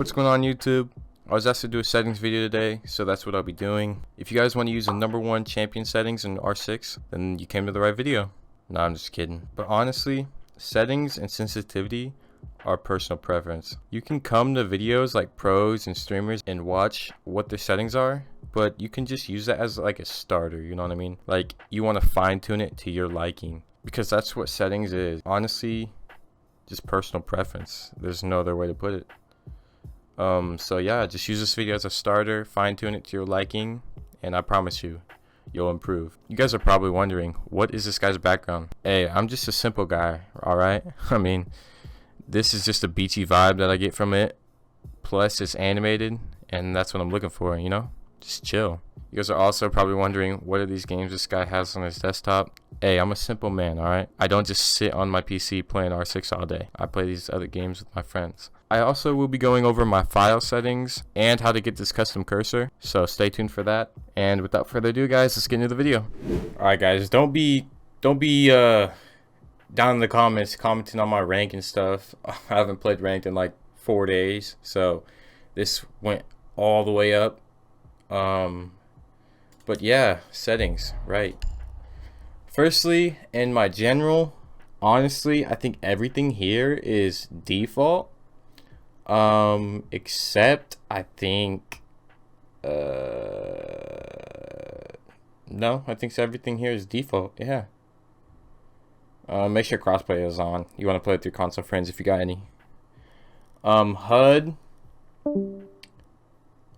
What's going on, YouTube? I was asked to do a settings video today, so that's what I'll be doing. If you guys want to use the #1 champion settings in R6, then you came to the right video. No, I'm just kidding. But honestly, settings and sensitivity are personal preference. You can come to videos like pros and streamers and watch what their settings are, but you can just use that as like a starter, you know what I mean? Like, you want to fine tune it to your liking, because that's what settings is. Honestly, just personal preference. There's no other way to put it. So yeah, just use this video as a starter, fine tune it to your liking, and I promise you, you'll improve. You guys are probably wondering, what is this guy's background? Hey, I'm just a simple guy, alright? I mean, this is just a beachy vibe that I get from it. Plus, it's animated, and that's what I'm looking for, you know? Just chill. You guys are also probably wondering, what are these games this guy has on his desktop? Hey, I'm a simple man, alright? I don't just sit on my PC playing R6 all day. I play these other games with my friends. I also will be going over my file settings and how to get this custom cursor, so stay tuned for that. And without further ado, guys, let's get into the video. Alright guys, don't be down in the comments commenting on my rank and stuff. I haven't played ranked in like 4 days, so this went all the way up. But yeah, settings, right. Firstly, in my general, honestly, I think everything here is default. Except I think, no, I think everything here is default, yeah. Make sure crossplay is on. You want to play with your console friends if you got any. HUD,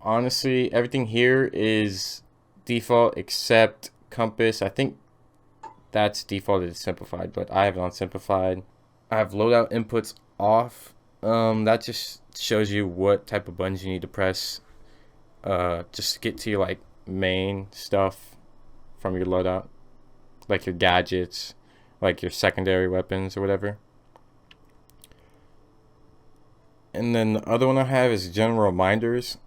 honestly, everything here is default except compass. I think that's defaulted to simplified, but I have it on simplified. I have loadout inputs off. That just shows you what type of buttons you need to press just to get to your like main stuff from your loadout, like your gadgets, like your secondary weapons or whatever. And then the other one I have is general reminders.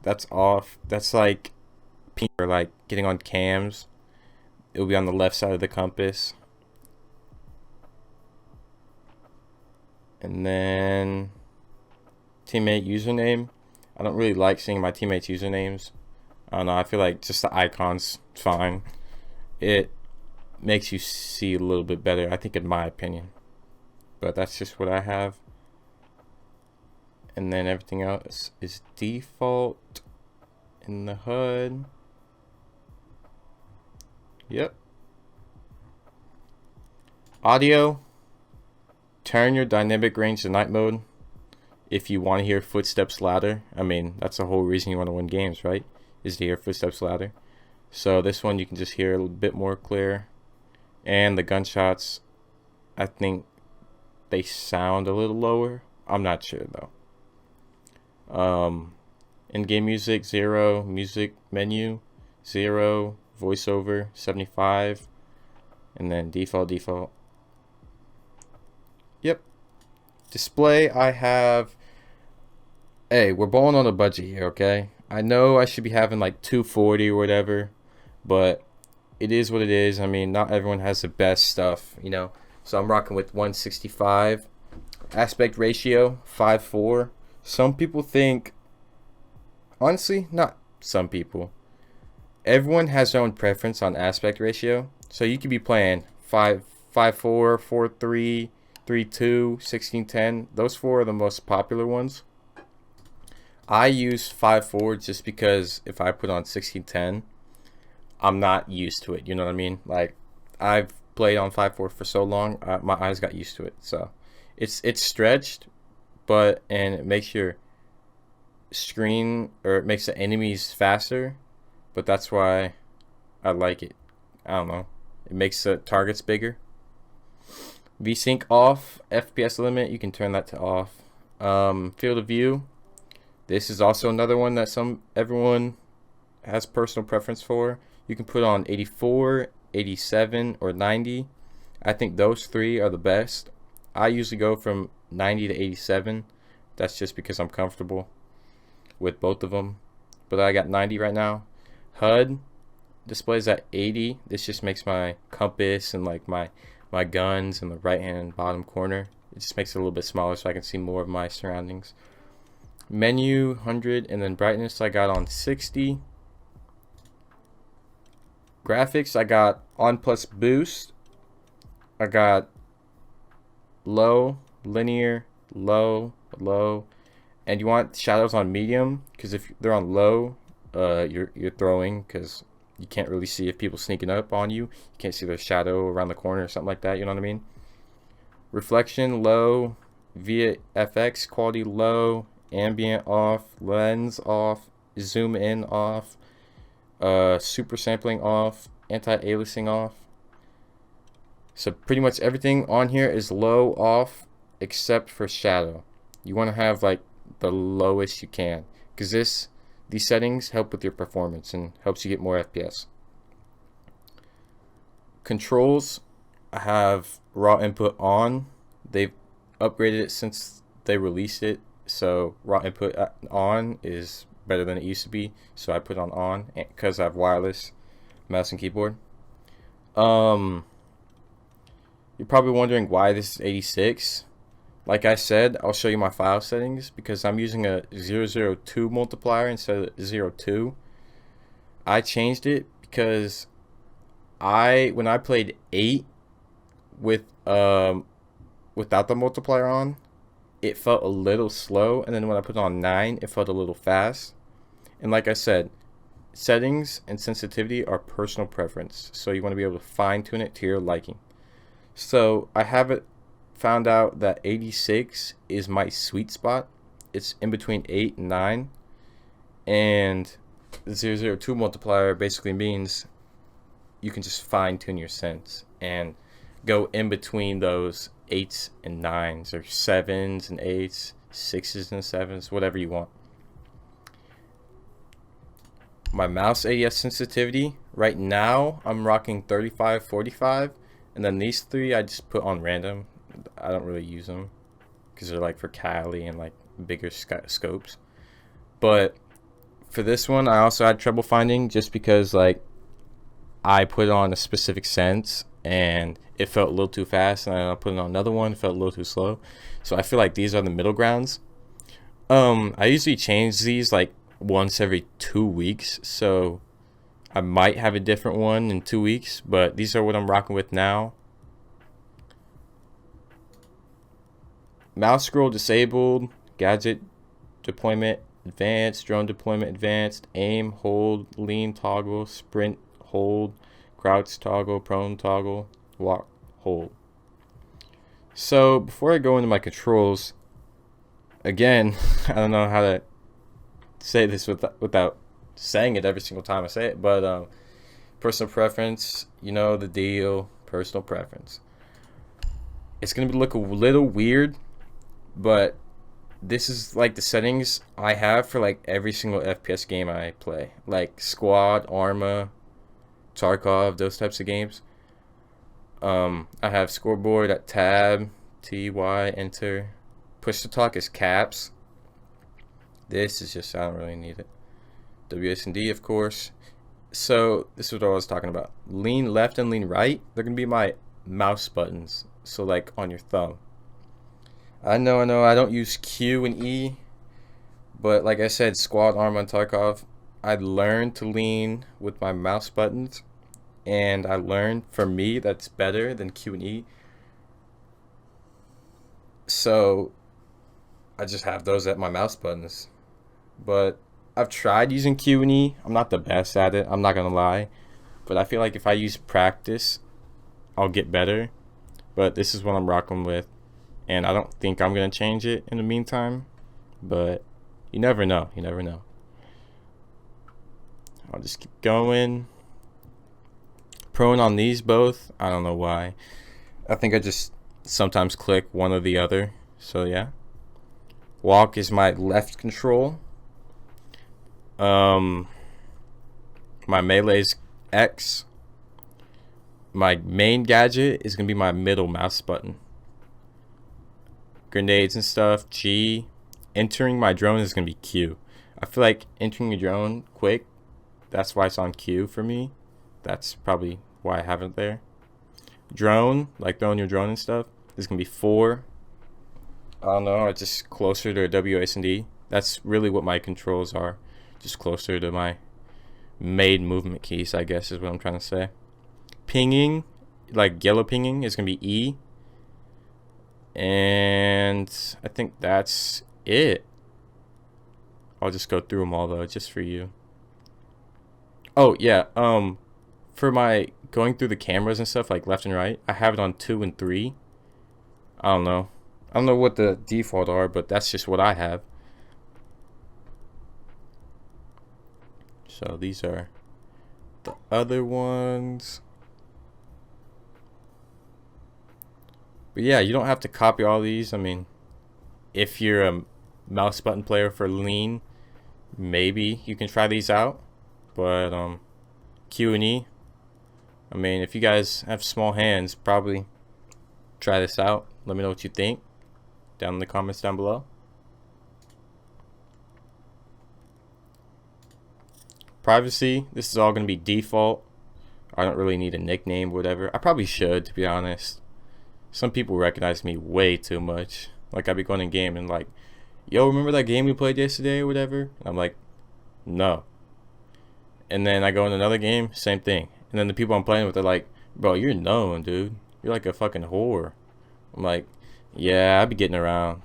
That's off. That's like or like getting on cams. It'll be on the left side of the compass. And then teammate username. I don't really like seeing my teammates' usernames. I don't know, I feel like just the icon's fine. It makes you see a little bit better, I think, in my opinion. But that's just what I have. And then everything else is default in the HUD. Yep. Audio. Turn your dynamic range to night mode if you want to hear footsteps louder. I mean, that's the whole reason you want to win games, right? Is to hear footsteps louder. So this one you can just hear a little bit more clear. And the gunshots, I think they sound a little lower. I'm not sure though. In-game music 0, music menu 0, voiceover 75, and then default. Yep. Display, I have, hey, we're balling on a budget here, okay? I know I should be having like 240 or whatever, but it is what it is. I mean, not everyone has the best stuff, you know? So I'm rocking with 165. Aspect ratio 5:4. Some people think, honestly, not some people. Everyone has their own preference on aspect ratio. So you could be playing 5:4, 4:3, 3:2, 16:10. Those four are the most popular ones. I use 5:4 just because if I put on 16:10, I'm not used to it. You know what I mean? Like, I've played on 5:4 for so long, my eyes got used to it. So it's stretched, but and it makes your screen, or it makes the enemies faster. But that's why I like it. I don't know. It makes the targets bigger. VSync off. FPS limit, you can turn that to off. Field of view. This is also another one that everyone has personal preference for. You can put on 84, 87, or 90. I think those three are the best. I usually go from 90 to 87. That's just because I'm comfortable with both of them. But I got 90 right now. HUD displays at 80. This just makes my compass and like my guns in the right hand bottom corner. It just makes it a little bit smaller so I can see more of my surroundings. Menu 100, and then brightness I got on 60. Graphics I got on plus boost. I got low, linear, low, low, and you want shadows on medium, because if they're on low, you're throwing, because you can't really see if people sneaking up on you. You can't see their shadow around the corner or something like that. You know what I mean? Reflection low, VFX quality low, ambient off, lens off, zoom in off, super sampling off, anti-aliasing off. So pretty much everything on here is low off except for shadow. You want to have like the lowest you can, because these settings help with your performance and helps you get more FPS. Controls, I have raw input on. They've upgraded it since they released it, so raw input on is better than it used to be, so I put on because I have wireless mouse and keyboard. You're probably wondering why this is 86. Like I said, I'll show you my file settings, because I'm using a 002 multiplier instead of 02. I changed it because when I played 8 with without the multiplier on, it felt a little slow, and then when I put on 9, it felt a little fast. And like I said, settings and sensitivity are personal preference, so you want to be able to fine tune it to your liking. So I have it found out that 86 is my sweet spot. It's in between 8 and 9, and the 002 multiplier basically means you can just fine tune your sense and go in between those 8s and 9s, or 7s and 8s, 6s and 7s, whatever you want. My mouse ADS sensitivity, right now I'm rocking 35-45, and then these three I just put on random. I don't really use them because they're like for Cali and like bigger scopes. But for this one, I also had trouble finding, just because like I put on a specific sense and it felt a little too fast, and then I put it on another one, it felt a little too slow. So I feel like these are the middle grounds. I usually change these like once every 2 weeks, so I might have a different one in 2 weeks, but these are what I'm rocking with now. Mouse scroll disabled, gadget deployment advanced, drone deployment advanced, aim, hold, lean toggle, sprint, hold, crouch toggle, prone toggle, walk, hold. So before I go into my controls, again, I don't know how to say this without saying it every single time I say it, but personal preference, you know the deal, personal preference. It's gonna look a little weird, but this is like the settings I have for like every single FPS game I play, like Squad, Arma, Tarkov, those types of games. I have scoreboard at tab, TY, enter. Push to talk is caps. This is just, I don't really need it. WSD, of course. So this is what I was talking about. Lean left and lean right, they're gonna be my mouse buttons. So like on your thumb. I know I don't use Q and E, but like I said, Squad, Arma, and Tarkov, I learned to lean with my mouse buttons, and I learned, for me, that's better than Q and E. So I just have those at my mouse buttons. But I've tried using Q and E. I'm not the best at it, I'm not gonna lie, but I feel like if I use practice, I'll get better. But this is what I'm rocking with, and I don't think I'm gonna change it in the meantime, but you never know. I'll just keep going. Prone on these both, I don't know why. I think I just sometimes click one or the other, so yeah. Walk is my left control. My melee's X. My main gadget is gonna be my middle mouse button. Grenades and stuff, G. Entering my drone is gonna be Q. I feel like entering a drone quick, that's why it's on Q for me. That's probably why I have it there. Drone, like throwing your drone and stuff, is gonna be 4. I don't know, it's just closer to a WSD. That's really what my controls are, just closer to my made movement keys, I guess is what I'm trying to say. Pinging, like yellow pinging, is going to be E. And I think that's it. I'll just go through them all though, just for you. Oh yeah, for my going through the cameras and stuff, like left and right, I have it on 2 and 3. I don't know. I don't know what the default are, but that's just what I have. So these are the other ones. But yeah, you don't have to copy all these. I mean, if you're a mouse button player for lean, maybe you can try these out. But Q and E, I mean, if you guys have small hands, probably try this out. Let me know what you think down in the comments down below. Privacy, this is all going to be default. I don't really need a nickname or whatever. I probably should, to be honest. Some people recognize me way too much. Like, I'd be going in game and like, yo, remember that game we played yesterday or whatever? And I'm like, no. And then I go in another game, same thing. And then the people I'm playing with are like, bro, you're known, dude. You're like a fucking whore. I'm like, yeah, I be getting around.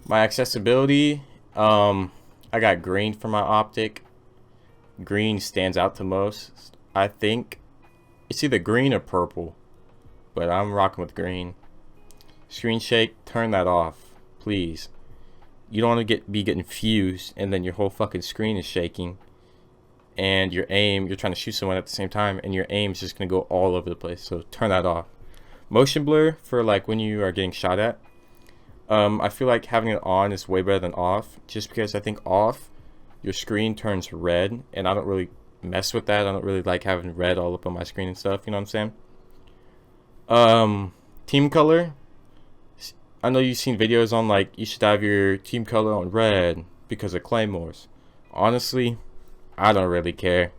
My accessibility, I got green for my optic. Green stands out the most, I think. It's either green or purple, but I'm rocking with green. Screen shake, turn that off, please. You don't want to be getting fused and then your whole fucking screen is shaking, and your aim, you're trying to shoot someone at the same time, and your aim's just gonna go all over the place. So turn that off. Motion blur for like when you are getting shot at. I feel like having it on is way better than off, just because I think off, your screen turns red, and I don't really mess with that. I don't really like having red all up on my screen and stuff, you know what I'm saying? Team color, I know you've seen videos on like you should have your team color on red because of claymores. Honestly, I don't really care.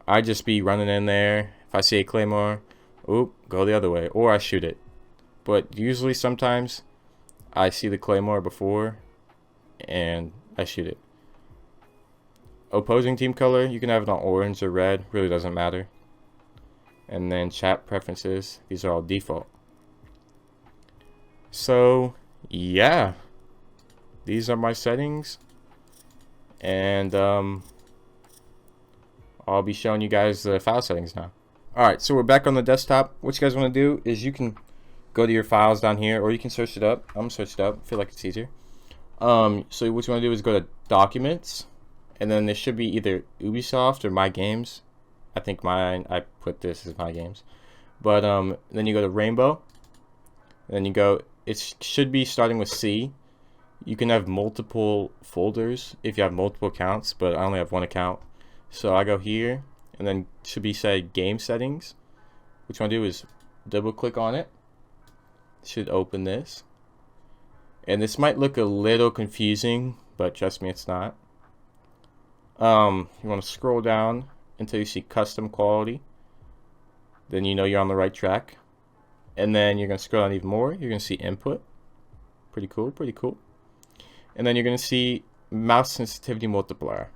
I just be running in there. If I see a claymore, oop, go the other way, or I shoot it. But usually sometimes I see the claymore before and I shoot it. Opposing team color, you can have it on orange or red, really doesn't matter. And then chat preferences, these are all default. So yeah, these are my settings, and I'll be showing you guys the file settings now. Alright, so we're back on the desktop. What you guys want to do is you can go to your files down here, or you can search it up. I'm gonna search it up, I feel like it's easier. So what you want to do is go to documents, and then there should be either Ubisoft or My Games. I think mine, I put this as My Games. But then you go to Rainbow, and then you go, it should be starting with C. You can have multiple folders if you have multiple accounts, but I only have one account. So I go here, and then should be say game settings. What you want to do is double click on it. It should open this. And this might look a little confusing, but trust me, it's not. You want to scroll down until you see custom quality. Then you know you're on the right track. And then you're going to scroll down even more. You're going to see input. Pretty cool, pretty cool. And then you're going to see mouse sensitivity multiplier.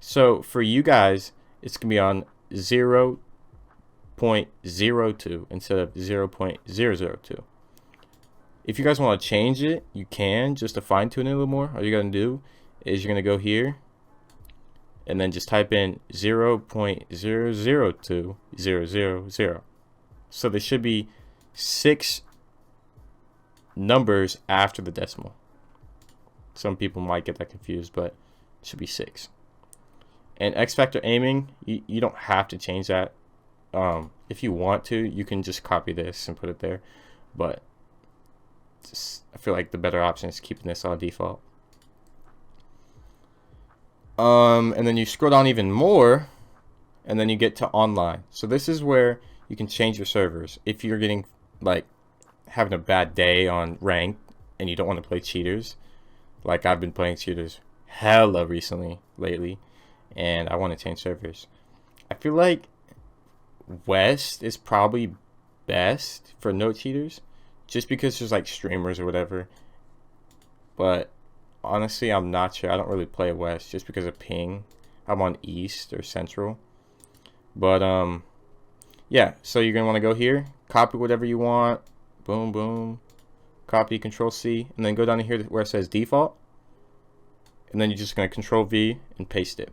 So for you guys, it's going to be on 0.02 instead of 0.002. If you guys want to change it, you can, just to fine tune it a little more. All you're going to do is you're going to go here and then just type in 0.002000. So there should be 6 numbers after the decimal. Some people might get that confused, but it should be 6. And X factor aiming, you don't have to change that. If you want to, you can just copy this and put it there, but I feel like the better option is keeping this on default. And then you scroll down even more, and then you get to online. So this is where you can change your servers. If you're getting like having a bad day on ranked and you don't want to play cheaters, like I've been playing cheaters hella recently lately, and I want to change servers. I feel like West is probably best for no cheaters, just because there's like streamers or whatever. But honestly, I'm not sure. I don't really play West just because of ping. I'm on East or Central. But yeah, so you're gonna want to go here, copy whatever you want, boom, boom, copy, Control C, and then go down to here where it says default, and then you're just gonna Control V and paste it,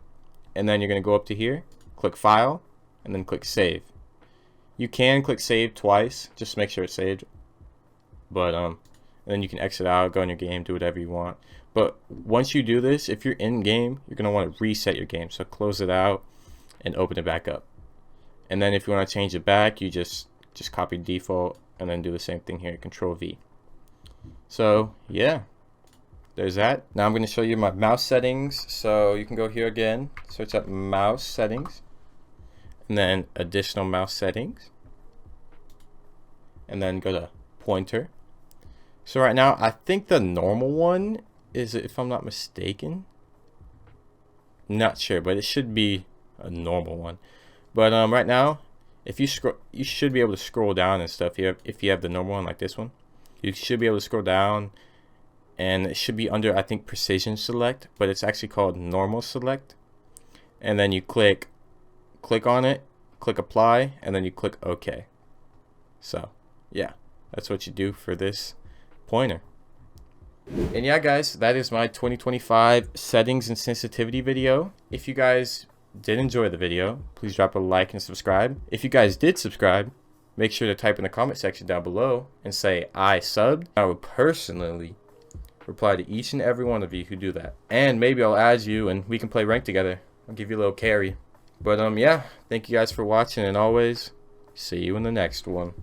and then you're gonna go up to here, click File, and then click Save. You can click Save twice, just to make sure it's saved, but and then you can exit out, go in your game, do whatever you want. But once you do this, if you're in game, you're gonna want to reset your game, so close it out and open it back up. And then if you want to change it back, you just copy default and then do the same thing here, Control V. So yeah, there's that. Now I'm going to show you my mouse settings. So you can go here again, search up mouse settings, and then additional mouse settings, and then go to pointer. So right now I think the normal one is, if I'm not mistaken, not sure, but it should be a normal one. But right now, if you scroll, you should be able to scroll down and stuff. If you have the normal one like this one, you should be able to scroll down, and it should be under, I think, precision select, but it's actually called normal select. And then you click on it, click apply, and then you click OK. So yeah, that's what you do for this pointer. And yeah, guys, that is my 2025 settings and sensitivity video. If you guys did enjoy the video, please drop a like and subscribe. If you guys did subscribe, make sure to type in the comment section down below and say I subbed. I would personally reply to each and every one of you who do that, and maybe I'll add you and we can play rank together. I'll give you a little carry. But yeah, thank you guys for watching, and always see you in the next one.